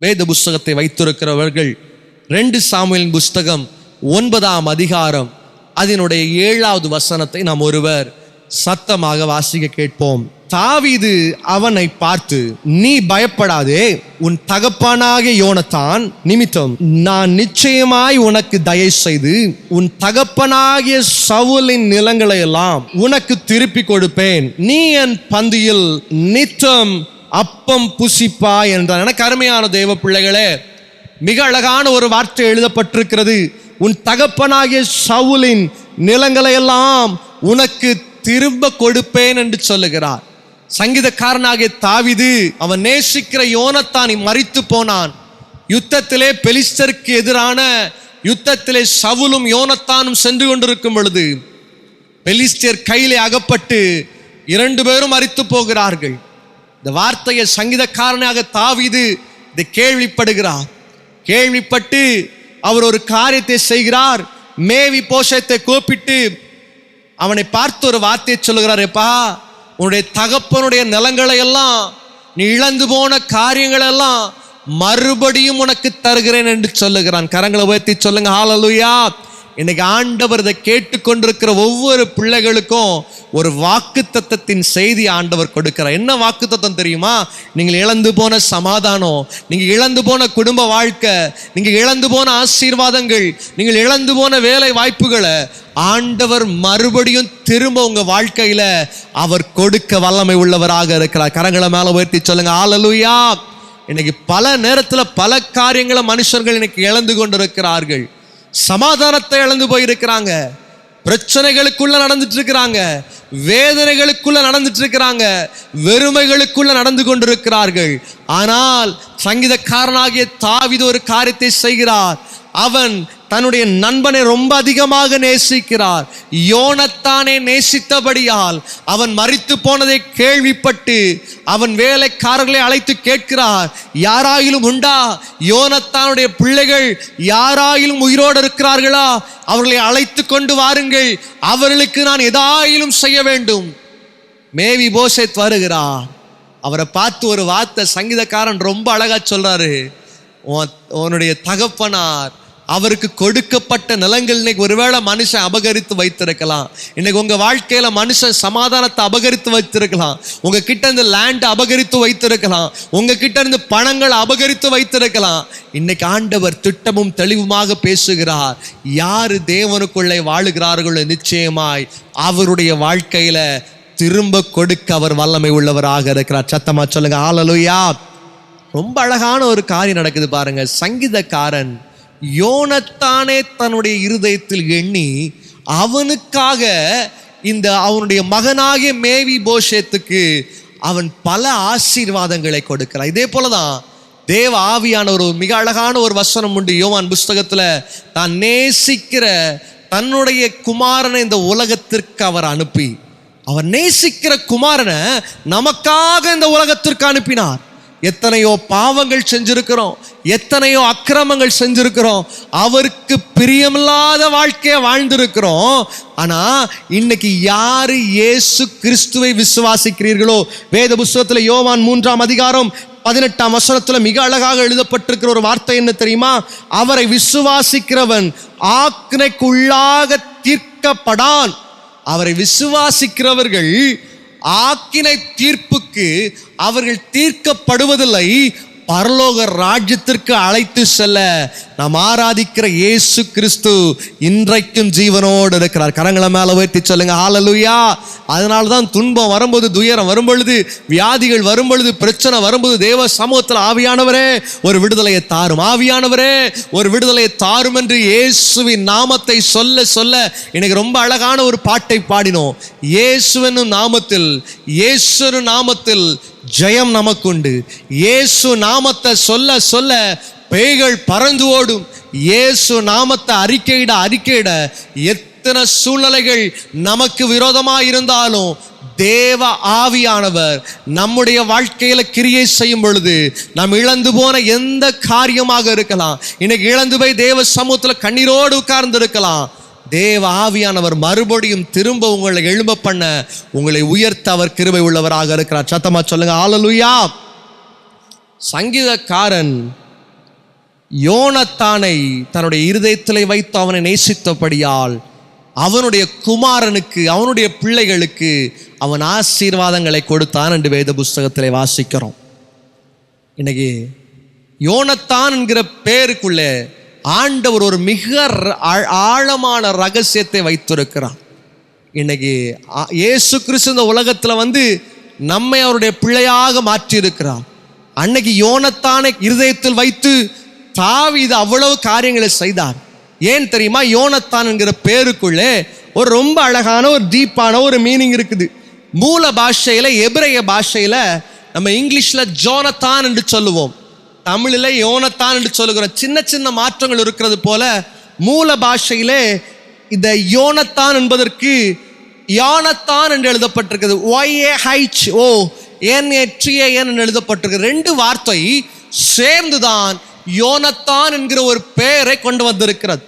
வேத புஸ்தகத்தை வைத்திருக்கிறவர்கள் 2 சாமுவேலின் புஸ்தகம் 9ஆம் அதிகாரம் அதனுடைய 7வது வசனத்தை நாம் ஒருவர் சத்தமாக வாசிக்க கேட்போம். தாவீது அவனை பார்த்து, நீ பயப்படாதே, உன் தகப்பனாகிய யோனத்தான் நிமித்தம் நான் நிச்சயமாய் உனக்கு தயை செய்து உன் தகப்பனாகிய சவுலின் நிலங்களை எல்லாம் உனக்கு திருப்பி கொடுப்பேன். நீ என் பந்தியில் நித்தம் அப்பம் புசிப்பாய் என்றார். எனக்கு அருமையான தேவ பிள்ளைகளே, மிக அழகான ஒரு வார்த்தை எழுதப்பட்டிருக்கிறது. உன் தகப்பனாகிய சவுலின் நிலங்களை எல்லாம் உனக்கு திரும்ப கொடுப்பேன் என்று சொல்லுகிறார். சங்கீதக்காரனாகிய தாவீது அவன் நேசிக்கிற யோனத்தானை மரித்து போனான். யுத்தத்திலே பெலிஸ்தருக்கு எதிரான யுத்தத்திலே சவுலும் யோனத்தானும் சென்று கொண்டிருக்கும் பொழுது பெலிஸ்தர் கையிலே அகப்பட்டு 2 பேரும் மரித்து போகிறார்கள். இந்த வார்த்தையை சங்கீதக்காரனாக தாவீது இதை கேள்விப்படுகிறார். கேள்விப்பட்டு அவர் ஒரு காரியத்தை செய்கிறார். மேவி போஷத்தை கூப்பிட்டு அவனை பார்த்து ஒரு வார்த்தையை சொல்லுகிறார். எப்பா, உன்னுடைய தகப்பனுடைய நிலங்களை எல்லாம், நீ இழந்து போன காரியங்கள் எல்லாம் மறுபடியும் உனக்கு தருகிறேன் என்று சொல்லுகிறான். கரங்களை உயர்த்தி சொல்லுங்க ஹல்லேலூயா. இன்னைக்கு ஆண்டவர் இதை கேட்டுக்கொண்டிருக்கிற ஒவ்வொரு பிள்ளைகளுக்கும் ஒரு வாக்குத்தத்தத்தின் செய்தி ஆண்டவர் கொடுக்கிறார். என்ன வாக்குத்தத்தம் தெரியுமா? நீங்கள் இழந்து போன சமாதானம், நீங்கள் இழந்து போன குடும்ப வாழ்க்கை, நீங்கள் இழந்து போன ஆசீர்வாதங்கள், நீங்கள் இழந்து போன வேலை வாய்ப்புகளை ஆண்டவர் மறுபடியும் திரும்ப உங்க வாழ்க்கையில அவர் கொடுக்க வல்லமை உள்ளவராக இருக்கிறார். கரங்களை மேல உயர்த்தி சொல்லுங்க ஹல்லேலூயா. இன்னைக்கு பல நேரத்துல பல காரியங்களை மனுஷர்கள் இன்னைக்கு இழந்து கொண்டிருக்கிறார்கள். சமாதானத்தை இழந்து போயிருக்கிறாங்க, பிரச்சனைகளுக்குள்ள நடந்துட்டு இருக்கிறாங்க, வேதனைகளுக்குள்ள நடந்துட்டு இருக்கிறாங்க, வெறுமைகளுக்குள்ள நடந்து கொண்டிருக்கிறார்கள். ஆனால் சங்கீதக்காரனாகிய தாவீது ஒரு காரியத்தை செய்கிறார். அவன் தன்னுடைய நண்பனை ரொம்ப அதிகமாக நேசிக்கிறார். யோனத்தானே நேசித்தபடியால் அவன் மரித்து போனதை கேள்விப்பட்டு அவன் வேலைக்காரர்களை அழைத்து கேட்கிறார், யாராயிலும் உண்டா? யோனத்தானுடைய பிள்ளைகள் யாராயிலும் உயிரோடு இருக்கிறார்களா? அவர்களை அழைத்து கொண்டு வாருங்கள், அவர்களுக்கு நான் எதாயிலும் செய்ய வேண்டும். மேவி போஷேத் வருகிறார். அவரை பார்த்து ஒரு வார்த்தை சங்கீதக்காரன் ரொம்ப அழகா சொல்றாரு. உன்னுடைய தகப்பனார் அவருக்கு கொடுக்கப்பட்ட நிலங்கள் இன்னைக்கு ஒருவேளை மனுஷன் அபகரித்து வைத்திருக்கலாம். இன்னைக்கு உங்க வாழ்க்கையில மனுஷன் சமாதானத்தை அபகரித்து வைத்திருக்கலாம். உங்க கிட்ட இருந்து லேண்ட் அபகரித்து வைத்திருக்கலாம். உங்க கிட்ட இருந்து பணங்கள் அபகரித்து வைத்திருக்கலாம். இன்னைக்கு ஆண்டவர் திட்டமும் தெளிவுமாக பேசுகிறார். யாரு தேவனுக்குள்ளே வாழுகிறார்களோ நிச்சயமாய் அவருடைய வாழ்க்கையில திரும்ப கொடுக்க அவர் வல்லமை உள்ளவராக இருக்கிறார். சத்தமா சொல்லுங்க ஹல்லேலூயா. ரொம்ப அழகான ஒரு காரியம் நடக்குது பாருங்க. சங்கீதக்காரன் யோனத்தானே தன்னுடைய இருதயத்தில் எண்ணி அவனுக்காக இந்த அவனுடைய மகனாகிய மேவி போஷேத்துக்கு அவன் பல ஆசீர்வாதங்களை கொடுக்கிறான். இதே போலதான் தேவ ஆவியான ஒரு மிக அழகான ஒரு வசனம் உண்டு யோவான் புஸ்தகத்துல. தான் நேசிக்கிற தன்னுடைய குமாரனை இந்த உலகத்திற்கு அவர் அனுப்பி, அவர் நேசிக்கிற குமாரனை நமக்காக இந்த உலகத்திற்கு அனுப்பினார். எத்தனையோ பாவங்கள் செஞ்சிருக்கிறோம், எத்தனையோ அக்கிரமங்கள் செஞ்சிருக்கிறோம், அவருக்கு பிரியமில்லாத வாழ்க்கையை வாழ்ந்திருக்கிறோம். ஆனா இன்னைக்கு யாரு இயேசு கிறிஸ்துவை விசுவாசிக்கிறீர்களோ, வேத புஸ்தகத்துல யோவான் 3ஆம் அதிகாரம் 18ஆம் வசனத்துல மிக அழகாக எழுதப்பட்டிருக்கிற ஒரு வார்த்தை என்ன தெரியுமா? அவரை விசுவாசிக்கிறவன் ஆக்கினைக்குள்ளாக தீர்க்கப்படான். அவரை விசுவாசிக்கிறவர்கள் ஆக்கினை தீர்ப்புக்கு அவர்கள் தீர்க்கப்படுவதில்லை, பரலோக ராஜ்யத்திற்கு அழைத்து செல்ல நாம் ஆராதிக்கிற இயேசு கிறிஸ்து இன்றைக்கும் ஜீவனோடு இருக்கிறார். கரங்களை மேல உயர்த்தி சொல்லுங்க ஹல்லேலூயா. அதனால்தான் துன்பம் வரும்போது, துயரம் வரும்பொழுது, வியாதிகள் வரும்பொழுது, பிரச்சனை வரும்போது தேவ சமூகத்தில் ஆவியானவரே ஒரு விடுதலையை தாரும், ஆவியானவரே ஒரு விடுதலையை தாரும் என்று இயேசுவின் நாமத்தை சொல்ல சொல்ல எனக்கு ரொம்ப அழகான ஒரு பாட்டை பாடினோம். இயேசுவின் நாமத்தில், இயேசு நாமத்தில் ஜெயம் நமக்குண்டு. இயேசு நாமத்தை சொல்ல சொல்ல பேய்கள் பறந்து ஓடும். இயேசு நாமத்தை அறிக்கையிட அறிக்கையிட எத்தனை சூழ்நிலைகள் நமக்கு விரோதமாக இருந்தாலும் தேவ ஆவியானவர் நம்முடைய வாழ்க்கையில கிரியை செய்யும் பொழுது நாம் இழந்து போன எந்த காரியமாக இருக்கலாம், இன்னைக்கு இழந்து போய் தேவ சமூகத்துல கண்ணீரோடு உட்கார்ந்து இருக்கலாம், தேவ ஆவியானவர் மறுபடியும் திரும்ப உங்களை எழும்ப பண்ண, உங்களை உயர்த்த அவர் கிருபை உள்ளவராக இருக்கிறார். சத்தமா சொல்லுங்க ஹல்லேலூயா. சங்கீதக்காரன் யோனத்தானை தன்னுடைய இருதயத்திலே வைத்து அவனை நேசித்தபடியால் அவனுடைய குமாரனுக்கு, அவனுடைய பிள்ளைகளுக்கு அவன் ஆசீர்வாதங்களை கொடுத்தான் என்று வேத புஸ்தகத்திலே வாசிக்கிறோம். இன்னைக்கு யோனத்தான் என்கிற பேருக்குள்ளே ஆண்டவர் ஒரு மிக ஆழமான ரகசியத்தை வைத்திருக்கிறார். இன்னைக்கு இயேசு கிறிஸ்து இந்த உலகத்தில் வந்து நம்மை அவருடைய பிள்ளையாக மாற்றியிருக்கிறார். அன்னைக்கு யோனத்தானை இருதயத்தில் வைத்து தாவீது அவ்வளவு காரியங்களை செய்தார். ஏன் தெரியுமா? யோனத்தான் என்கிற பேருக்குள்ளே ஒரு ரொம்ப அழகான ஒரு டீப்பான ஒரு மீனிங் இருக்குது. மூல பாஷையில, எபிரேய பாஷையில நம்ம இங்கிலீஷ்ல ஜோனத்தான் என்று சொல்லுவோம், தமிழில் யோனத்தான் என்று சொல்லுகிறோம். சின்ன சின்ன மாற்றங்கள் இருக்கிறது போல மூல பாஷையிலே இந்த யோனத்தான் என்பதற்கு யானத்தான் என்று எழுதப்பட்டிருக்கிறது. YAHONATAN என்று எழுதப்பட்டிருக்கிறது. ரெண்டு வார்த்தை சேர்ந்துதான் யோனத்தான் என்கிற ஒரு பெயரை கொண்டு வந்திருக்கிறது.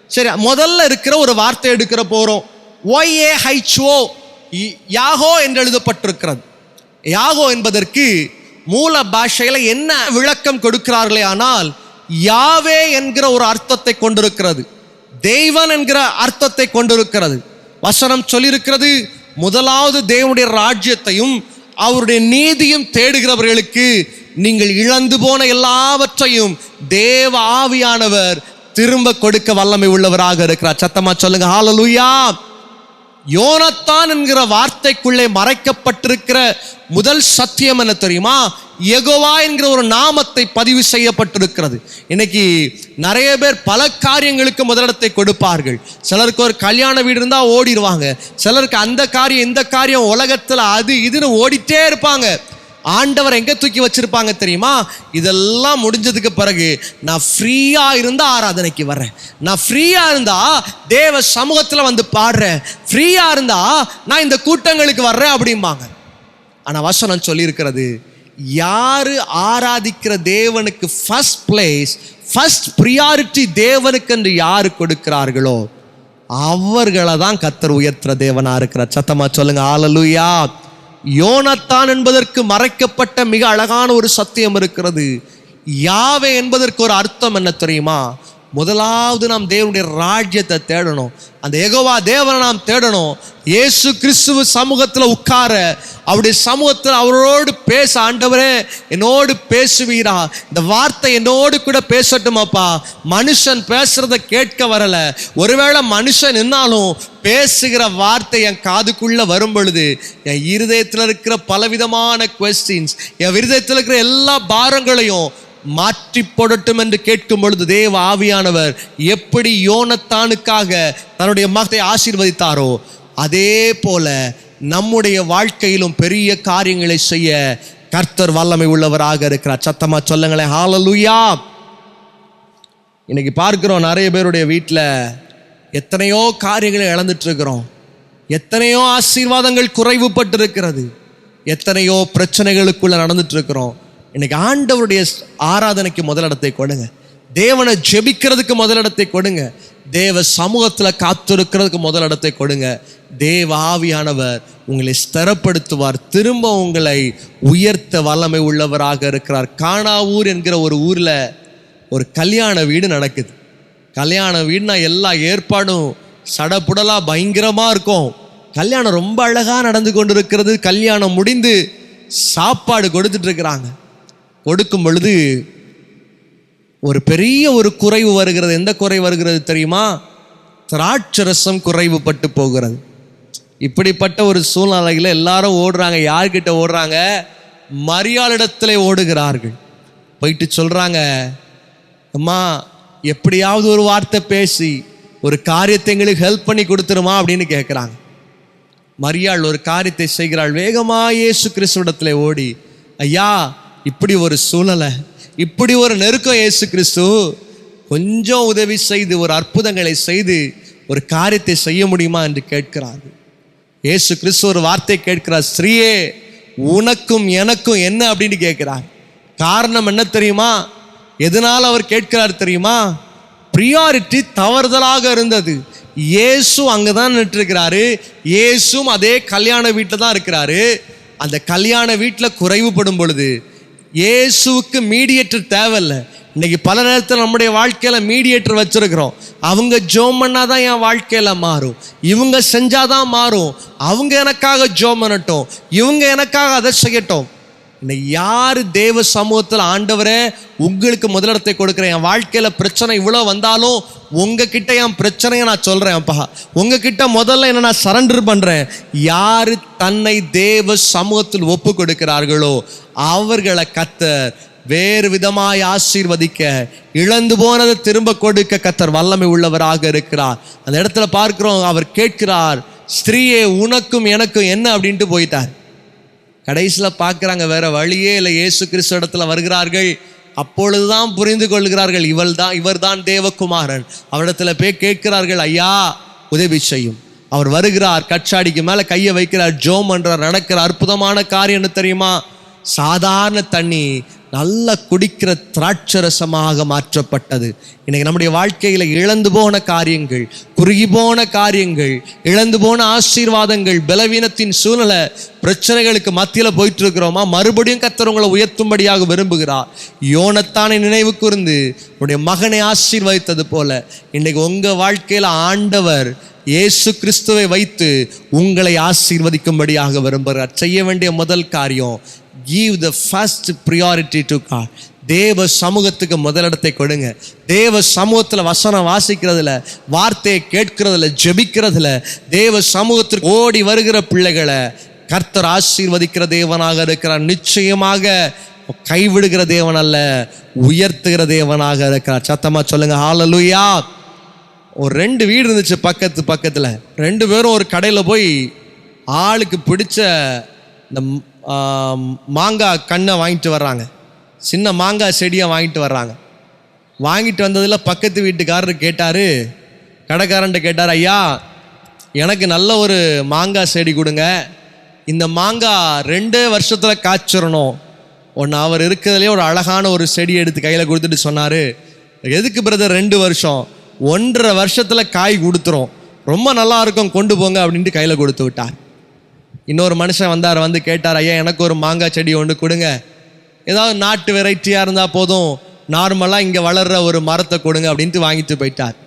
சரி, முதல்ல இருக்கிற ஒரு வார்த்தை எடுக்கிற போறோம். YAHO, யாகோ என்று எழுதப்பட்டிருக்கிறது. யாகோ என்பதற்கு மூல பாஷையில என்ன விளக்கம் கொடுக்கிறார்களே ஆனால் யாவே என்கிற ஒரு அர்த்தத்தை கொண்டிருக்கிறது, தேவன் என்கிற அர்த்தத்தை கொண்டிருக்கிறது. வசனம் சொல்லியிருக்கிறது, முதலாவது தேவனுடைய ராஜ்யத்தையும் அவருடைய நீதியும் தேடுகிறவர்களுக்கு நீங்கள் இழந்து போன எல்லாவற்றையும் தேவ ஆவியானவர் திரும்ப கொடுக்க வல்லமை உள்ளவராக இருக்கிறார். சத்தமா சொல்லுங்க ஹல்லேலூயா. யோனத்தான் என்கிற வார்த்தைக்குள்ளே மறைக்கப்பட்டிருக்கிற முதல் சத்தியம் என்ன தெரியுமா? யெகோவா என்கிற ஒரு நாமத்தை பதிவு செய்யப்பட்டிருக்கிறது. இன்னைக்கு நிறைய பேர் பல காரியங்களுக்கு முதலிடத்தை கொடுப்பார்கள். சிலருக்கு ஒரு கல்யாண வீடு இருந்தா ஓடிடுவாங்க, சிலருக்கு அந்த காரியம் இந்த காரியம் உலகத்துல அது இதுன்னு ஓடிட்டே இருப்பாங்க. ஆண்டவர் எங்க தூக்கி வச்சிருப்பாங்க தெரியுமா? இதெல்லாம் முடிஞ்சதுக்கு பிறகு நான் ஃப்ரீயா இருந்தா ஆராதனைக்கு வர்றேன், நான் ஃப்ரீயா இருந்தா தேவ சமூகத்துல வந்து பாடுறேன், ஃப்ரீயா இருந்தா நான் இந்த கூட்டங்களுக்கு வர்றேன் அப்படிம்பாங்க. ஆனா வசனம் சொல்லி இருக்கிறது, யாரு ஆராதிக்கிற தேவனுக்கு ஃபர்ஸ்ட் பிளேஸ், ஃபர்ஸ்ட் பிரியாரிட்டி தேவனுக்கு என்று யாரு கொடுக்கிறார்களோ அவர்களை தான் கர்த்தர் உயர்த்துற தேவனா இருக்கிறார். சத்தமா சொல்லுங்க ஹல்லேலூயா. யோனத்தான் என்பதற்கு மறைக்கப்பட்ட மிக அழகான ஒரு சத்தியம் இருக்கிறது. யாவே என்பதற்கு ஒரு அர்த்தம் என்ன தெரியுமா? முதலாவது நாம் தேவனுடைய ராஜ்யத்தை தேடணும், அந்த யெகோவா தேவனை நாம் தேடணும். இயேசு கிறிஸ்துவ சமூகத்தில் உட்கார, அவருடைய சமூகத்தில் அவரோடு பேச, ஆண்டவரே என்னோடு பேசுவீரா, இந்த வார்த்தை என்னோடு கூட பேசட்டுமாப்பா. மனுஷன் பேசுறத கேட்க வரல, ஒருவேளை மனுஷன் என்னாலும் பேசுகிற வார்த்தை என் காதுக்குள்ள வரும் பொழுது என் இருதயத்தில் இருக்கிற பலவிதமான குவெஸ்டின்ஸ், என் இருதயத்தில் இருக்கிற எல்லா பாரங்களையும் மாற்றி போடட்டும் என்று கேட்கும் பொழுது தேவ ஆவியானவர் எப்படி யோனத்தானுக்காக தன்னுடைய மகத்தை ஆசீர்வதித்தாரோ அதே போல நம்முடைய வாழ்க்கையிலும் பெரிய காரியங்களை செய்ய கர்த்தர் வல்லமை உள்ளவராக இருக்கிறார். சத்தமா சொல்லுங்களேன் ஹல்லேலூயா. இன்னைக்கு பார்க்கிறோம், நிறைய பேருடைய வீட்டில் எத்தனையோ காரியங்களை இழந்துட்டு இருக்கிறோம், எத்தனையோ ஆசீர்வாதங்கள் குறைவுபட்டு இருக்கிறது, எத்தனையோ பிரச்சனைகளுக்குள்ள நடந்துட்டு இருக்கிறோம். இன்னைக்கு ஆண்டவருடைய ஆராதனைக்கு முதலிடத்தை கொடுங்க, தேவனை ஜெபிக்கிறதுக்கு முதலிடத்தை கொடுங்க, தேவ சமூகத்தில் காத்திருக்கிறதுக்கு முதலிடத்தை கொடுங்க. தேவ ஆவியானவர் உங்களை ஸ்திரப்படுத்துவார், திரும்ப உங்களை உயர்த்த வல்லமை உள்ளவராக இருக்கிறார். கானாவூர் என்கிற ஒரு ஊரில் ஒரு கல்யாண வீடு நடக்குது. கல்யாண வீடுனா எல்லா ஏற்பாடும் சடப்புடலாக பயங்கரமாக இருக்கும். கல்யாணம் ரொம்ப அழகாக நடந்து கொண்டு இருக்கிறது. கல்யாணம் முடிந்து சாப்பாடு கொடுத்துட்டு இருக்கிறாங்க. கொடுக்கும் பொழுது ஒரு பெரிய ஒரு குறைவு வருகிறது. எந்த குறைவு வருகிறது தெரியுமா? திராட்சரசம் குறைவுபட்டு போகிறது. இப்படிப்பட்ட ஒரு சூழ்நிலையில் எல்லாரும் ஓடுறாங்க. யார்கிட்ட ஓடுறாங்க? மரியாளிடத்தில் ஓடுகிறார்கள். போயிட்டு சொல்றாங்க, அம்மா எப்படியாவது ஒரு வார்த்தை பேசி ஒரு காரியத்தை எங்களுக்கு ஹெல்ப் பண்ணி கொடுத்துருமா அப்படின்னு கேட்குறாங்க. மரியாள் ஒரு காரியத்தை செய்கிறாள். வேகமா இயேசு கிறிஸ்துவிடத்தில் ஓடி, ஐயா இப்படி ஒரு சூழ்நிலை, இப்படி ஒரு நெருக்கம், இயேசு கிறிஸ்து கொஞ்சம் உதவி செய்து ஒரு அற்புதங்களை செய்து ஒரு காரியத்தை செய்ய முடியுமா என்று கேட்கிறார்கள். இயேசு கிறிஸ்து ஒரு வார்த்தை கேட்கிறார், ஸ்ரீயே உனக்கும் எனக்கும் என்ன அப்படின்னு கேட்கிறார். காரணம் என்ன தெரியுமா? எதனால் அவர் கேட்கிறார் தெரியுமா? பிரியாரிட்டி தவறுதலாக இருந்தது. இயேசு அங்கதான் நின்றுருக்கிறாரு, இயேசும் அதே கல்யாண வீட்டில் தான் இருக்கிறாரு. அந்த கல்யாண வீட்டில் குறைவுபடும் பொழுது இயேசுவுக்கு மீடியேட்டர் தேவையில்லை. இன்னைக்கு பல நேரத்தில் நம்முடைய வாழ்க்கையில மீடியேட்டர் வச்சிருக்கிறோம். அவங்க ஜோம் பண்ணாதான் என் வாழ்க்கையில மாறும், இவங்க செஞ்சாதான் மாறும், அவங்க எனக்காக ஜோம் பண்ணட்டும், இவங்க எனக்காக அதை செய்யட்டும். இன்னைக்கு யாரு தேவ சமூகத்தில் ஆண்டவரே உங்களுக்கு முதலிடத்தை கொடுக்குறேன், என் வாழ்க்கையில பிரச்சனை இவ்வளோ வந்தாலும் உங்ககிட்ட என் பிரச்சனையை நான் சொல்றேன்ப்பா, உங்ககிட்ட முதல்ல என்ன நான் சரண்டர் பண்றேன், யாரு தன்னை தேவ சமூகத்தில் ஒப்பு கொடுக்கிறார்களோ அவர்களை கர்த்தர் வேறு விதமாய் ஆசீர்வதிக்க, இழந்து போனதை திரும்ப கொடுக்க கர்த்தர் வல்லமை உள்ளவராக இருக்கிறார். அந்த இடத்துல பார்க்கிறோம், அவர் கேட்கிறார், ஸ்திரீயே உனக்கும் எனக்கும் என்ன அப்படின்ட்டு போயிட்டார். கடைசியில் பார்க்குறாங்க வேற வழியே இல்லை, இயேசு கிறிஸ்து இடத்துல வருகிறார்கள். அப்பொழுதுதான் புரிந்து கொள்கிறார்கள் இவர்தான் தேவகுமாரன். அவரிடத்துல போய் கேட்கிறார்கள், ஐயா உதவி செய்யும். அவர் வருகிறார், கச்சாடிக்கு மேலே கையை வைக்கிறார், ஜோம் பண்றார், நடக்கிற அற்புதமான காரியம் என்ன தெரியுமா? சாதாரண தண்ணி நல்ல குடிக்கிற திராட்சரசமாக மாற்றப்பட்டது. இன்னைக்கு நம்முடைய வாழ்க்கையில இழந்து போன காரியங்கள், குறுகி போன காரியங்கள், இழந்து போன ஆசீர்வாதங்கள், பலவீனத்தின் சூழ்நிலை, பிரச்சனைகளுக்கு மத்தியில போயிட்டு இருக்கிறோமா? மறுபடியும் கர்த்தர் உங்களை உயர்த்தும்படியாக விரும்புகிறார். யோனத்தானை நினைவு கூர்ந்து உடைய மகனை ஆசீர்வதித்தது போல இன்னைக்கு உங்க வாழ்க்கையில ஆண்டவர் இயேசு கிறிஸ்துவை வைத்து உங்களை ஆசீர்வதிக்கும்படியாக விரும்புகிறார். செய்ய வேண்டிய முதல் காரியம், give the first priority to God. தேவ சமூகத்துக்கு முதலிடத்தை கொடுங்க. தேவ சமூகத்தில் வசனம் வாசிக்கிறதுல, வார்த்தையை கேட்கிறதுல, ஜெபிக்கிறதுல, தேவ சமூகத்திற்கு ஓடி வருகிற பிள்ளைகளை கர்த்தர் ஆசீர்வதிக்கிற தேவனாக இருக்கிறார். நிச்சயமாக கைவிடுகிற தேவன் அல்ல, உயர்த்துகிற தேவனாக இருக்கிறார். சத்தமா சொல்லுங்க ஹல்லேலூயா. ஒரு 2 வீடு இருந்துச்சு பக்கத்துல. 2 பேரும் ஒரு கடையில் போய் ஆளுக்கு பிடிச்ச இந்த மாங்காய் கண்ணை வாங்கிட்டு வர்றாங்க, சின்ன மாங்காய் செடியை வாங்கிட்டு வர்றாங்க. வாங்கிட்டு வந்ததில் பக்கத்து வீட்டுக்காரர் கேட்டார், கடைக்காரன்ட்ட கேட்டார், ஐயா எனக்கு நல்ல ஒரு மாங்காய் செடி கொடுங்க, இந்த மாங்காய் 2 வருஷத்தில் காய்ச்சிடணும். ஒன்று அவர் இருக்கிறதுலே ஒரு அழகான ஒரு செடி எடுத்து கையில் கொடுத்துட்டு சொன்னார், எதுக்கு பிரதர் 2 வருஷம், 1.5 வருஷத்தில் காய் கொடுத்துரும், ரொம்ப நல்லா இருக்கும், கொண்டு போங்க அப்படின்ட்டு கையில் கொடுத்து விட்டார். இன்னொரு மனுஷன் வந்தார், வந்து கேட்டார், ஐயா எனக்கு ஒரு மாங்காய் செடி ஒன்று கொடுங்க, ஏதாவது நாட்டு வெரைட்டியாக இருந்தால் போதும், நார்மலாக இங்கே வளர்கிற ஒரு மரத்தை கொடுங்க அப்படின்ட்டு வாங்கிட்டு போயிட்டார்.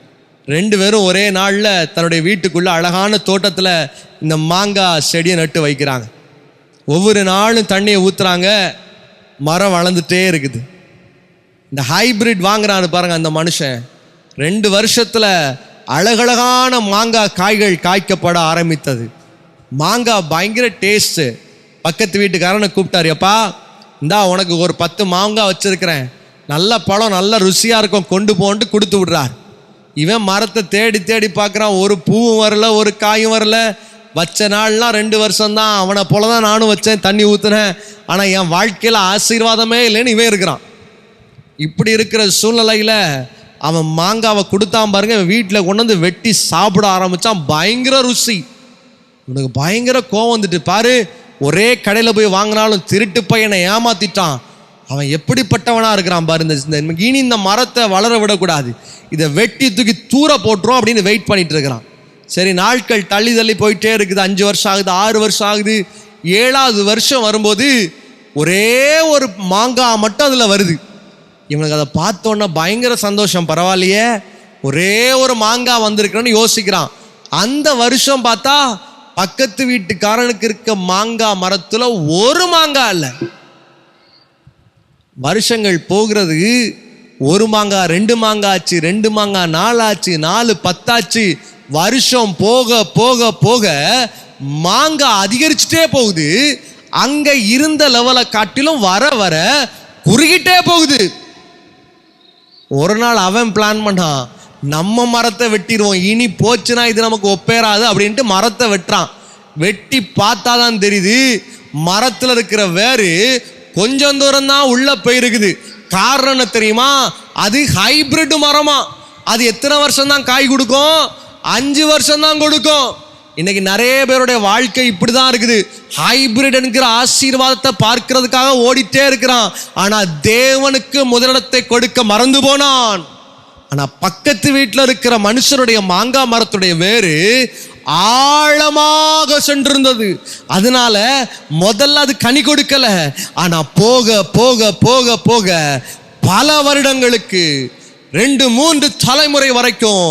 2 பேரும் ஒரே நாளில் தன்னுடைய வீட்டுக்குள்ளே அழகான தோட்டத்தில் இந்த மாங்காய் செடியை நட்டு வைக்கிறாங்க. ஒவ்வொரு நாளும் தண்ணியை ஊற்றுறாங்க, மரம் வளர்ந்துட்டே இருக்குது. இந்த ஹைபிரிட் வாங்குறான்னு பாருங்க அந்த மனுஷன், 2 வருஷத்தில் அழகழகான மாங்காய் காய்கள் காய்க்கப்பட ஆரம்பித்தது. மாங்காய் பயங்கர டேஸ்ட்டு. பக்கத்து வீட்டுக்காரனை கூப்பிட்டார், எப்பா இந்தா உனக்கு ஒரு 10 மாங்காய் வச்சிருக்கிறேன், நல்ல பழம், நல்ல ருசியாக இருக்கும், கொண்டு போன்ட்டு கொடுத்து விடுறார். இவன் மரத்தை தேடி தேடி பார்க்குறான், ஒரு பூவும் வரல, ஒரு காயும் வரல. வச்ச நாள்லாம் 2 வருஷம்தான், அவனை போல தான் நானும் வச்சேன், தண்ணி ஊற்றுனேன், ஆனால் என் வாழ்க்கையில் ஆசீர்வாதமே இல்லைன்னு இவன் இருக்கிறான். இப்படி இருக்கிற சூழ்நிலையில் அவன் மாங்காவை கொடுத்தான் பாருங்க, வீட்டில் கொண்டு வந்து வெட்டி சாப்பிட ஆரம்பித்தான். பயங்கர ருசி. உனக்கு பயங்கர கோவம் வந்துட்டு, பாரு ஒரே கடையில் போய் வாங்கினாலும் திருட்டு பையனை ஏமாத்திட்டான், அவன் எப்படிப்பட்டவனா இருக்கிறான் பாரு, இனி இந்த மரத்தை வளர விடக்கூடாது, இதை வெட்டி தூக்கி தூர போட்டுரும் அப்படின்னு வெயிட் பண்ணிட்டு இருக்கிறான். சரி, நாட்கள் தள்ளி தள்ளி போயிட்டே இருக்குது. 5 வருஷம் ஆகுது, 6 வருஷம் ஆகுது. 7வது வருஷம் வரும்போது ஒரே ஒரு மாங்காய் மட்டும் அதில் வருது. இவனுக்கு அதை பார்த்தோன்னா பயங்கர சந்தோஷம், பரவாயில்லையே ஒரே ஒரு மாங்காய் வந்திருக்கிறேன்னு யோசிக்கிறான். அந்த வருஷம் பார்த்தா பக்கத்து வீட்டுக்காரனுக்கு இருக்க மாங்காய் மரத்துல ஒரு மாங்காய் இல்லை. வருஷங்கள் போகிறது, 1 மாங்காய் 2 மாங்காய் ஆச்சு, 2 மாங்காய் 4 ஆச்சு, 4 10 ஆச்சு. வருஷம் போக போக போக மாங்காய் அதிகரிச்சுட்டே போகுது. அங்க இருந்த லெவலை காட்டிலும் வர வர குறுகிட்டே போகுது. ஒரு நாள் அவன் பிளான் பண்ணான், நம்ம மரத்தை வெட்டிடுவோம், இனி போச்சுன்னா இது நமக்கு ஒப்பேறாது அப்படின்ட்டு மரத்தை வெட்டுறான். வெட்டி பார்த்தாதான் தெரியுது, மரத்தில் இருக்கிற வேறு கொஞ்சம் தூரம் தான் உள்ள போயிருக்குது. காரணம் என்ன தெரியுமா? அது ஹைபிரிட் மரமா. அது எத்தனை வருஷம் தான் காய் கொடுக்கும்? 5 வருஷம் தான் கொடுக்கும். இன்னைக்கு நிறைய பேருடைய வாழ்க்கை இப்படிதான் இருக்குது. ஹைபிரிட் என்கிற ஆசீர்வாதத்தை பார்க்கிறதுக்காக ஓடிட்டே இருக்கிறான், ஆனா தேவனுக்கு முதலிடத்தை கொடுக்க மறந்து போனான். ஆனா பக்கத்து வீட்டில் இருக்கிற மனுஷனுடைய மாங்காய் மரத்துடைய வேறு ஆழமாக சென்றிருந்தது. அதனால முதல்ல அது கனி கொடுக்கல. ஆனா போக போக போக போக பல வருடங்களுக்கு 2-3 தலைமுறை வரைக்கும்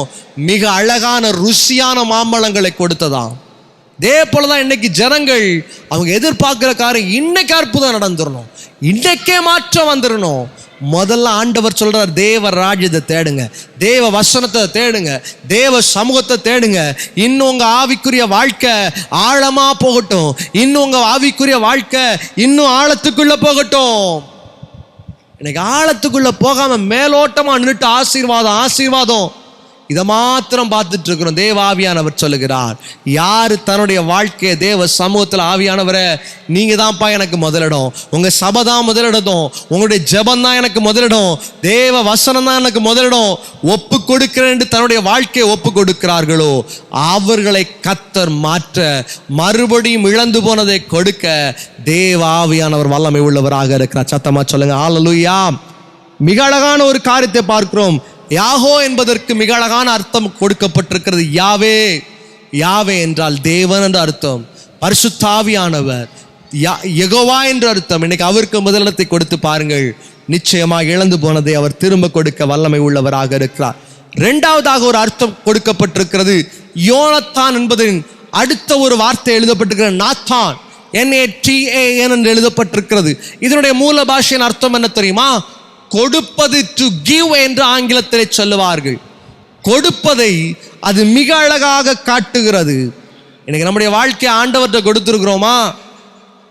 மிக அழகான ருசியான மாம்பழங்களை கொடுத்ததாம். இதே போலதான் இன்னைக்கு ஜனங்கள் அவங்க எதிர்பார்க்கிற காரியம் இன்னைக்கு அற்புதம் நடந்துடணும், இன்னைக்கே மாற்றம் வந்துடணும். முதல்ல ஆண்டவர் சொல்றார், தேவ ராஜ்யத்தை தேடுங்க, தேவ வசனத்தை தேடுங்க, தேவ சமூகத்தை தேடுங்க. இன்னும் உங்க ஆவிக்குரிய வாழ்க்கை ஆழமா போகட்டும், இன்னும் உங்க ஆவிக்குரிய வாழ்க்கை இன்னும் ஆழத்துக்குள்ள போகட்டும். இன்னைக்கு ஆழத்துக்குள்ள போகாம மேலோட்டமா நின்றுட்டு ஆசீர்வாதம் ஆசீர்வாதம் இதை மாத்திரம் பார்த்துட்டு இருக்கிறோம். தேவ ஆவியானவர் சொல்லுகிறார், யாரு தன்னுடைய வாழ்க்கையை தேவ சமூகத்தில், ஆவியானவரை நீங்க தான்ப்பா எனக்கு முதலிடம், உங்க சபை தான் முதலிடம், உங்களுடைய ஜெபம் தான் எனக்கு முதலிடம், தேவ வசனம் தான் எனக்கு முதலிடம், ஒப்பு கொடுக்கிறேன் என்று தன்னுடைய வாழ்க்கையை ஒப்பு கொடுக்கிறார்களோ அவர்களை கர்த்தர் மாற்ற, மறுபடியும் இழந்து போனதை கொடுக்க தேவ ஆவியானவர் வல்லமை உள்ளவராக இருக்கிறார். சத்தமா சொல்லுங்க ஹல்லேலூயா. மிக அழகான ஒரு காரியத்தை பார்க்கிறோம். யாஹோ என்பதற்கு மிக அழகான அர்த்தம் கொடுக்கப்பட்டிருக்கிறது. யாவே, யாவே என்றால் தேவன் என்று அர்த்தம். பரிசுத்த ஆவியானவர் யெகோவா என்று அர்த்தம். இன்னைக்கு அவருக்கு முதலிடத்தை கொடுத்து பாருங்கள், நிச்சயமாக இழந்து போனதை அவர் திரும்ப கொடுக்க வல்லமை உள்ளவராக இருக்கிறார். இரண்டாவதாக ஒரு அர்த்தம் கொடுக்கப்பட்டிருக்கிறது. யோனத்தான் என்பதின் அடுத்த ஒரு வார்த்தை எழுதப்பட்டிருக்கிற நாத்தான், NATAN என்று எழுதப்பட்டிருக்கிறது. இதனுடைய மூல பாஷையின் அர்த்தம் என்ன தெரியுமா? கொடுப்பது, டு கிவ் என்று ஆங்கிலத்தில் சொல்லுவார்கள். கொடுப்பதை அது மிக அழகாக காட்டுகிறது. இன்னைக்கு நம்முடைய வாழ்க்கையை ஆண்டவர்கிட்ட கொடுத்திருக்கிறோமா?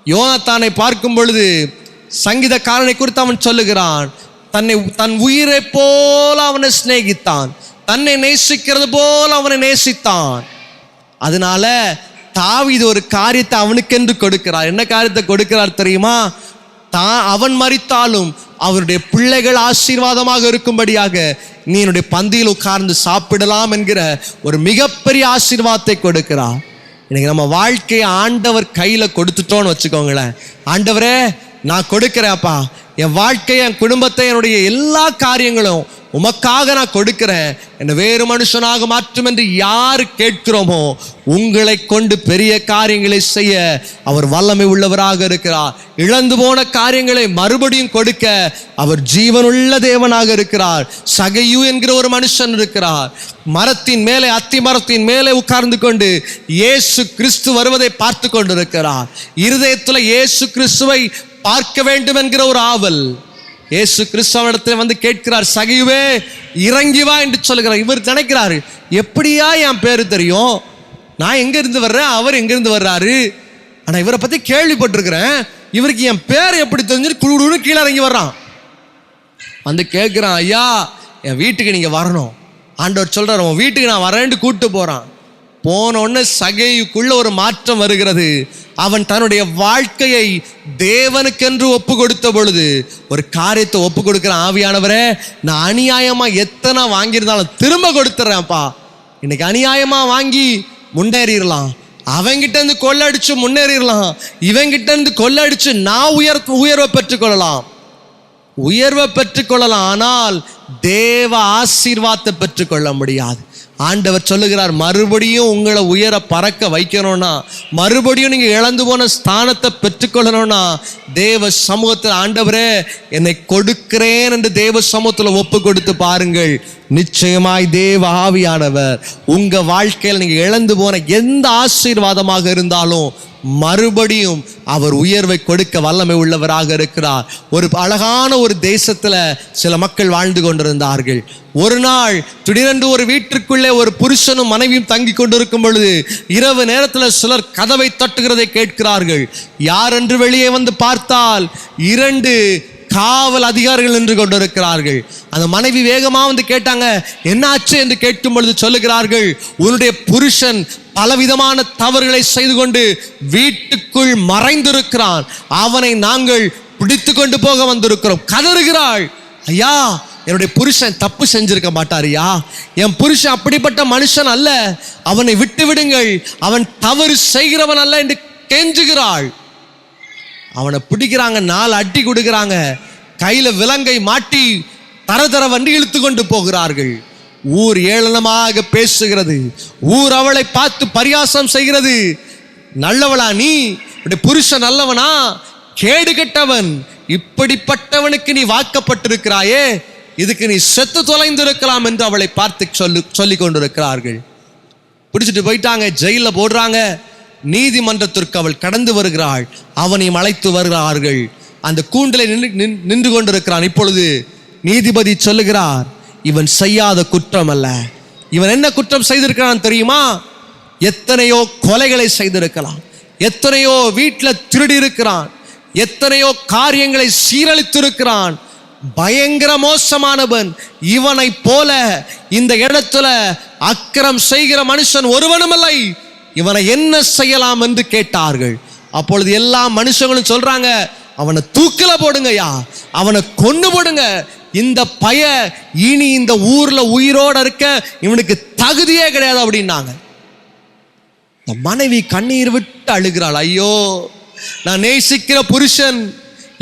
யோனத்தானை பார்க்கும் பொழுது சங்கீதக்காரனை குறித்து அவன் சொல்லுகிறான், தன் உயிரை போல அவனை சிநேகித்தான், தன்னை நேசிக்கிறது போல அவனை நேசித்தான். அதனால தாவீது ஒரு காரியத்தை அவனுக்கென்று கொடுக்கிறார். என்ன காரியத்தை கொடுக்கிறார் தெரியுமா? அவன் மரித்தாலும் அவருடைய பிள்ளைகள் ஆசீர்வாதமாக இருக்கும்படியாக நீ என்னுடைய பந்தியில் உட்கார்ந்து சாப்பிடலாம் என்கிற ஒரு மிகப்பெரிய ஆசீர்வாதத்தை கொடுக்கிறார். இன்னைக்கு நம்ம வாழ்க்கையை ஆண்டவர் கையில கொடுத்துட்டோன்னு வச்சுக்கோங்களேன். ஆண்டவரே நான் கொடுக்கிறேன்ப்பா, என் வாழ்க்கையை, என் குடும்பத்தை, என்னுடைய எல்லா காரியங்களும் உமக்காக நான் கொடுக்கிறேன், என்னை வேறு மனுஷனாக மாற்றும் என்று யார் கேட்கிறோமோ உங்களை கொண்டு பெரிய காரியங்களை செய்ய அவர் வல்லமை உள்ளவராக இருக்கிறார். இழந்து போன காரியங்களை மறுபடியும் கொடுக்க அவர் ஜீவனுள்ள தேவனாக இருக்கிறார். சகையு என்கிற ஒரு மனுஷன் இருக்கிறார். மரத்தின் மேலே, அத்தி மரத்தின் மேலே உட்கார்ந்து கொண்டு இயேசு கிறிஸ்து வருவதை பார்த்து கொண்டிருக்கிறார். இருதயத்துல இயேசு கிறிஸ்துவை பார்க்க வேண்டும் என்கிற ஒரு ஆவல். இயேசு கிறிஸ்துவிடத்தில் வந்து கேட்கிறார், சகையுவே இறங்கி வா என்று சொல்லுகிறார். இவர் நினைக்கிறாரு, எப்படியா என் பேரு தெரியும், நான் எங்க இருந்து வர்றேன், அவர் எங்க இருந்து வர்றாரு, ஆனா இவரை பத்தி கேள்விப்பட்டிருக்கிறேன், இவருக்கு என் பேர் எப்படி தெரிஞ்சு குழுன்னு கீழே இறங்கி வர்றான். வந்து கேட்கிறான், ஐயா என் வீட்டுக்கு நீங்க வரணும். ஆண்டவர் சொல்றாரு, உன் வீட்டுக்கு நான் வரேன்னு கூப்பிட்டு போறான். போன உடனே சகையுக்குள்ள ஒரு மாற்றம் வருகிறது. அவன் தன்னுடைய வாழ்க்கையை தேவனுக்கென்று ஒப்பு கொடுத்த பொழுது ஒரு காரியத்தை ஒப்பு கொடுக்கிறான். ஆவியானவரே, நான் அநியாயமா எத்தனை வாங்கியிருந்தாலும் திரும்ப கொடுத்துட்றேன்ப்பா. இன்னைக்கு அநியாயமா வாங்கி முன்னேறிடலாம், அவங்கிட்ட இருந்து கொள்ளடிச்சு முன்னேறிடலாம், இவங்கிட்ட இருந்து கொள்ளடிச்சு நான் உயர்வை பெற்றுக்கொள்ளலாம், ஆனால் தேவ ஆசீர்வாதத்தை பெற்றுக்கொள்ள முடியாது. ஆண்டவர் சொல்லுகிறார், மறுபடியும் உங்களை உயர பறக்க வைக்கணும்னா, மறுபடியும் நீங்க இழந்து போன ஸ்தானத்தை பெற்றுக்கொள்ளணும்னா தேவ சமூகத்தில் ஆண்டவரே என்னை கொடுக்கிறேன் என்று தேவ சமூகத்தில் ஒப்பு கொடுத்து பாருங்கள். நிச்சயமாய் தேவ ஆவியானவர் உங்க வாழ்க்கையில் நீங்க இழந்து போன எந்த ஆசீர்வாதமாக இருந்தாலும் மறுபடியும் அவர் உயர்வை கொடுக்க வல்லமை உள்ளவராக இருக்கிறார். ஒரு அழகான ஒரு தேசத்துல சில மக்கள் வாழ்ந்து கொண்டிருந்தார்கள். ஒரு நாள் திடீரென்று ஒரு வீட்டிற்குள்ளே ஒரு புருஷனும் மனைவியும் தங்கி கொண்டிருக்கும் பொழுது இரவு நேரத்தில் சிலர் கதவை தட்டுகிறதை கேட்கிறார்கள். யார் என்று வெளியே வந்து பார்த்தால் 2 காவல் அதிகாரிகள் நின்று கொண்டிருக்கிறார்கள். அந்த மனைவி வேகமா வந்து கேட்டாங்க, என்னாச்சு என்று கேட்கும் பொழுது சொல்லுகிறார்கள், உன்னுடைய புருஷன் பலவிதமான தவறுகளை செய்து கொண்டு வீட்டுக்குள் மறைந்திருக்கிறான், அவனை நாங்கள் பிடித்து கொண்டு போக வந்திருக்கிறோம். கதறுகிறாள், ஐயா என்னுடைய புருஷன் தப்பு செஞ்சிருக்க மாட்டாரியா, என் புருஷன் அப்படிப்பட்ட மனுஷன் அல்ல, அவனை விட்டு விடுங்கள், அவன் தவறு செய்கிறவன் அல்ல என்று கெஞ்சுகிறாள். அவனை பிடிக்கிறாங்க, 4 அடி கொடுக்கிறாங்க, கையில விலங்கை மாட்டி தர வண்டி இழுத்து கொண்டு போகிறார்கள். ஊர் ஏளனமாக பேசுகிறது. ஊர் அவளை பார்த்து பரியாசம் செய்கிறது. நல்லவளா நீ? புருஷன் நல்லவனா? கேடு கெட்டவன். இப்படிப்பட்டவனுக்கு நீ வாக்கப்பட்டிருக்கிறாயே, இதுக்கு நீ செத்து தொலைந்திருக்கலாம் என்று அவளை பார்த்து சொல்லி கொண்டிருக்கிறார்கள். பிடிச்சிட்டு போயிட்டாங்க, ஜெயில போடுறாங்க. நீதிமன்றத்திற்கு அவள் கடந்து வருகிறாள். அவனையும் அழைத்து வருகிறார்கள். அந்த கூண்டிலே நின்று கொண்டிருக்கிறான். இப்பொழுது நீதிபதி சொல்லுகிறார், இவன் செய்யாத குற்றம் அல்ல. இவன் என்ன குற்றம் செய்திருக்கிறான் தெரியுமா? எத்தனையோ கொலைகளை செய்திருக்கலாம், எத்தனையோ வீட்டில் திருடி இருக்கிறான், எத்தனையோ காரியங்களை சீரழித்திருக்கிறான். பயங்கர மோசமானவன். இவனை போல இந்த இடத்துல அக்கிரம் செய்கிற மனுஷன் ஒருவனும் இல்லை. இவனை என்ன செய்யலாம் என்று கேட்டார்கள். அப்பொழுது எல்லா மனுஷங்களும் சொல்றாங்க, அவனை தூக்கில போடுங்கயா, அவனை கொண்டு போடுங்க. இந்த பய இனி இந்த ஊர்ல உயிரோட இருக்க இவனுக்கு தகுதியே கிடையாது அப்படின்னாங்க. மனைவி கண்ணீர் விட்டு அழுகிறாள். ஐயோ, நான் நேசிக்கிற புருஷன்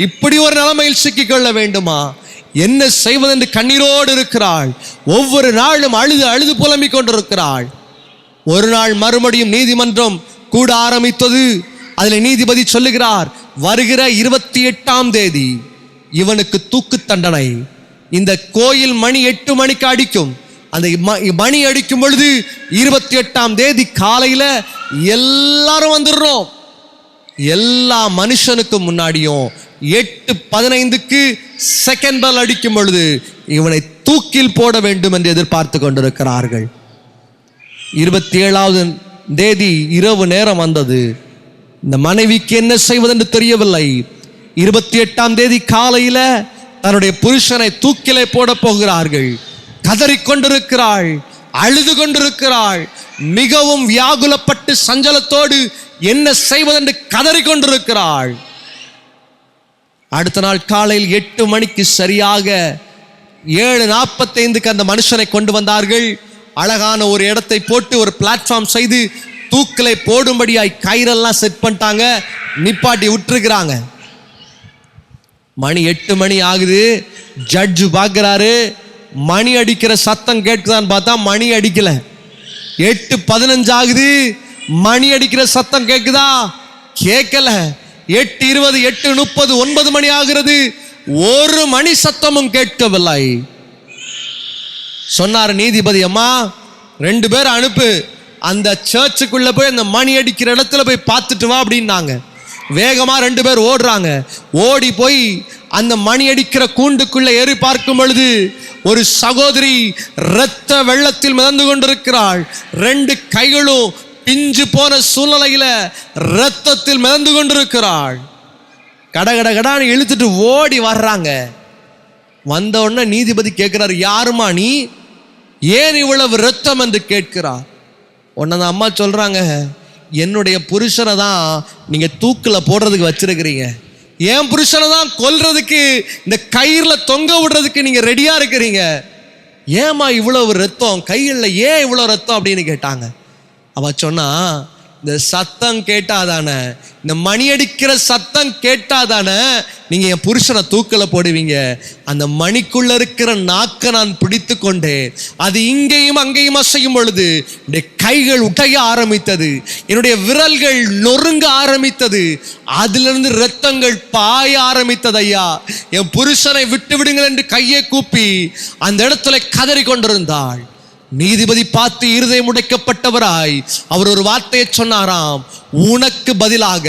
இப்படி ஒரு நிலைமையில் சிக்கிக்கொள்ள வேண்டுமா? என்ன செய்வதென்று கண்ணீரோடு இருக்கிறாள். ஒவ்வொரு நாளும் அழுது அழுது புலம்பிக் கொண்டிருக்கிறாள். ஒரு நாள் மறுபடியும் நீதிமன்றம் கூட ஆரம்பித்தது. அதில் நீதிபதி சொல்லுகிறார், வருகிற 28ஆம் தேதி இவனுக்கு தூக்கு தண்டனை. இந்த கோயில் மணி 8 மணிக்கு அடிக்கும். அந்த மணி அடிக்கும் பொழுது 28ஆம் தேதி காலையில எல்லாரும் வந்துடுறோம். எல்லா மனுஷனுக்கும் முன்னாடியும் 8:15க்கு செகண்ட் பெல் அடிக்கும் பொழுது இவனை தூக்கில் போட வேண்டும் என்று எதிர்பார்த்து கொண்டிருக்கிறார்கள். 27ஆம் தேதி இரவு நேரம் வந்தது. இந்த மனைவிக்கு என்ன செய்வதென்று தெரியவில்லை. 28ஆம் தேதி காலையில தன்னுடைய புருஷனை தூக்கிலே போட போகிறார்கள். கதறிக்கொண்டிருக்கிறாள், அழுது கொண்டிருக்கிறாள், மிகவும் வியாகுலப்பட்டு சஞ்சலத்தோடு என்ன செய்வதென்று கதறிக்கொண்டிருக்கிறாள். அடுத்த நாள் காலையில் 8 மணிக்கு சரியாக 7:45க்கு அந்த மனுஷனை கொண்டு வந்தார்கள். அழகான ஒரு இடத்தை போட்டு ஒரு பிளாட்ஃபார்ம் செய்து தூக்கிலை போடும்படியாய் கயிறெல்லாம் செட் பண்ணிட்டாங்க. நிப்பாட்டி விட்டுருக்கிறாங்க. மணி 8 மணி ஆகுது. ஜட்ஜு பார்க்கிறாரு, மணி அடிக்கிற சத்தம் கேட்குதான்னு பார்த்தா மணி அடிக்கல. 8:15 ஆகுது, மணி அடிக்கிற சத்தம் கேட்குதா? கேட்கல. 8:20, 8:30, 9 மணி ஆகிறது. ஒரு மணி சத்தமும் கேட்கவில்லை. சொன்னார் நீதிபதி, அம்மா 2 பேர் அனுப்பு, அந்த சர்ச்சுக்குள்ள போய் அந்த மணி அடிக்கிற இடத்துல போய் பார்த்துட்டு வா அப்படின்னாங்க. வேகமா 2 பேர் ஓடுறாங்க. ஓடி போய் அந்த மணி அடிக்கிற கூண்டுக்குள்ள ஏறி பார்க்கும் பொழுது ஒரு சகோதரி இரத்த வெள்ளத்தில் மிதந்து கொண்டிருக்கிறாள். 2 கைகளும் பிஞ்சு போன சூழ்நிலையில இரத்தத்தில் மிதந்து கொண்டிருக்கிறாள். கடகடான்னு இழுத்துட்டு ஓடி வர்றாங்க. வந்த உடனே நீதிபதி கேட்கிறார், யாருமா நீ? ஏன் இவ்வளவு இரத்தம் என்று கேட்கிறார். உடனே அந்த அம்மா சொல்றாங்க, என்னுடைய புருஷனை தான் நீங்க தூக்குல போடுறதுக்கு வச்சிருக்கிறீங்க. என் புருஷனை தான் கொல்றதுக்கு இந்த கயிறுல தொங்க விடுறதுக்கு நீங்க ரெடியா இருக்கிறீங்க. ஏமா இவ்வளவு ரத்தம் கையில், ஏன் இவ்வளவு ரத்தம் அப்படின்னு கேட்டாங்க. அவ சொன்னா, இந்த சத்தம் கேட்டாதானே, இந்த மணி அடிக்கிற சத்தம் கேட்டாதானே நீங்க என் புருஷனை தூக்கல போடுவீங்க. அந்த மணிக்குள்ள இருக்கிற நாக்க நான் பிடித்து கொண்டேன். அது இங்கேயும் அங்கேயும் அசையும் பொழுது என்னுடைய கைகள் உடைய ஆரம்பித்தது, என்னுடைய விரல்கள் நொறுங்க ஆரம்பித்தது, அதிலிருந்து இரத்தங்கள் பாய ஆரம்பித்தது. ஐயா, என் புருஷனை விட்டு விடுங்கள் என்று கையை கூப்பி அந்த இடத்துல கதறி கொண்டிருந்தாள். நீதிபதி பார்த்து இருதயம் உடைக்கப்பட்டவராய் அவர் ஒரு வார்த்தையை சொன்னாராம், உனக்கு பதிலாக,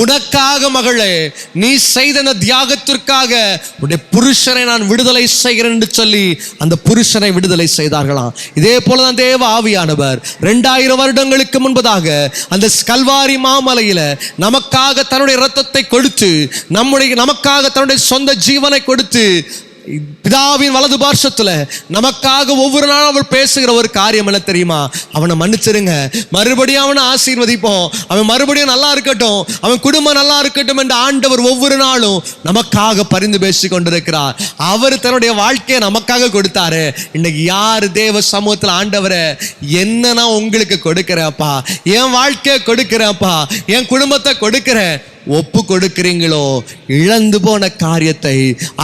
உனக்காக மகளே, நீ செய்த அந்த தியாகத்திற்காக உன்னுடைய புருஷனை நான் விடுதலை செய்கிறேன் என்று சொல்லி அந்த புருஷனை விடுதலை செய்தார்களாம். இதே போலதான் தேவ ஆவியானவர் 2000 வருடங்களுக்கு முன்பதாக அந்த கல்வாரி மாமலையில நமக்காக தன்னுடைய இரத்தத்தை கொடுத்து, நமக்காக தன்னுடைய சொந்த ஜீவனை கொடுத்து, பிதாவின் வலது பார்சத்துல நமக்காக ஒவ்வொரு நாளும் அவர் பேசுகிற ஒரு காரியம் என்ன தெரியுமா? அவனை மன்னிச்சிருங்க, மறுபடியும் அவனை ஆசீர்வதிப்போம், அவன் மறுபடியும் நல்லா இருக்கட்டும், அவன் குடும்பம் நல்லா இருக்கட்டும் என்று ஆண்டவர் ஒவ்வொரு நாளும் நமக்காக பரிந்து பேசி கொண்டிருக்கிறார். அவர் தன்னுடைய வாழ்க்கையை நமக்காக கொடுத்தாரு. இன்னைக்கு யாரு தேவ சமூகத்தில், ஆண்டவரை என்ன நான் உங்களுக்கு கொடுக்கிறேன்ப்பா, என் வாழ்க்கையை கொடுக்கிறேன்ப்பா, என் குடும்பத்தை கொடுக்கிறேன், ஒப்பு கொடுக்கிறீங்களோ, இழந்து போன காரியத்தை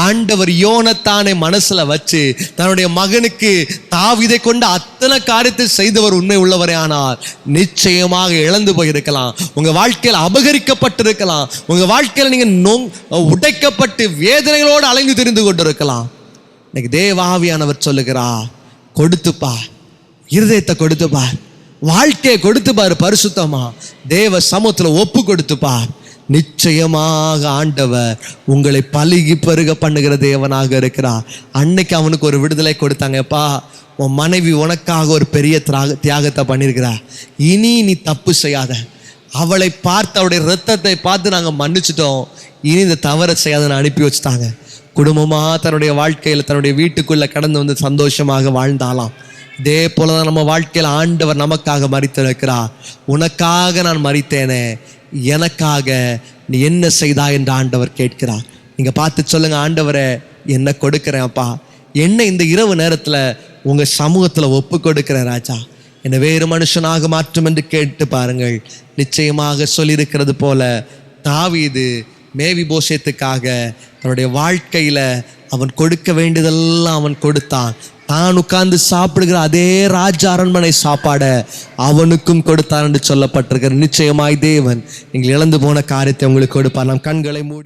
ஆண்டவர் யோனத்தானை மனசுல வச்சு தன்னுடைய மகனுக்கு தாவீதை கொண்டு அத்தனை காரியத்தை செய்தவர் உண்மை உள்ளவரே ஆனால் நிச்சயமாக இழந்து போயிருக்கலாம். உங்க வாழ்க்கையில் அபகரிக்கப்பட்டிருக்கலாம். உங்க வாழ்க்கையில் நீங்க உடைக்கப்பட்டு வேதனைகளோடு அலைந்து திரிந்து கொண்டிருக்கலாம். இன்னைக்கு தேவ ஆவியானவர் சொல்லுகிறார், கொடுத்துப்பார், இருதயத்தை கொடுத்துப்பார், வாழ்க்கையை கொடுத்துப்பார், பரிசுத்தமா தேவ சமூகத்துல ஒப்பு கொடுத்துப்பார். நிச்சயமாக ஆண்டவர் உங்களை பலுகி பெருக பண்ணுகிற தேவனாக இருக்கிறார். அன்னைக்கு அவனுக்கு ஒரு விடுதலை கொடுத்தாங்கப்பா, உன் மனைவி உனக்காக ஒரு பெரிய தியாகத்தை பண்ணியிருக்கிறார், இனி நீ தப்பு செய்யாத. அவளை பார்த்து அவளுடைய ரத்தத்தை பார்த்து நாங்கள் மன்னிச்சிட்டோம், இனி இந்த தவறை செய்யாதன்னு அனுப்பி வச்சுட்டாங்க. குடும்பமாக தன்னுடைய வாழ்க்கையில் தன்னுடைய வீட்டுக்குள்ளே கடந்து வந்து சந்தோஷமாக வாழ்ந்தாலாம். இதே போல தான் நம்ம வாழ்க்கையில் ஆண்டவர் நமக்காக மரித்திருக்கிறார். உனக்காக நான் மரித்தேனே, எனக்காக நீ என்ன செய்தா என்று ஆண்டவர் கேட்கிறார். நீங்கள் பார்த்து சொல்லுங்கள், ஆண்டவரை என்ன கொடுக்குறேன்ப்பா, என்ன இந்த இரவு நேரத்தில் உங்கள் சமூகத்தில் ஒப்பு கொடுக்குறேன் ராஜா, என்னை வேறு மனுஷனாக மாற்றும் என்று கேட்டு பாருங்கள். நிச்சயமாக சொல்லியிருக்கிறது போல தாவீது மேவிபோசேத்துக்காக தன்னுடைய வாழ்க்கையில் அவன் கொடுக்க வேண்டியதெல்லாம் அவன் கொடுத்தான். தான் உட்கார்ந்து சாப்பிடுகிற அதே ராஜ அரண்மனை சாப்பாட அவனுக்கும் கொடுத்தான் என்று சொல்லப்பட்டிருக்கிற. நிச்சயமாய் தேவன் நீங்கள் இழந்து போன காரியத்தை உங்களுக்கு கொடுப்பார். நாம் கண்களை மூடி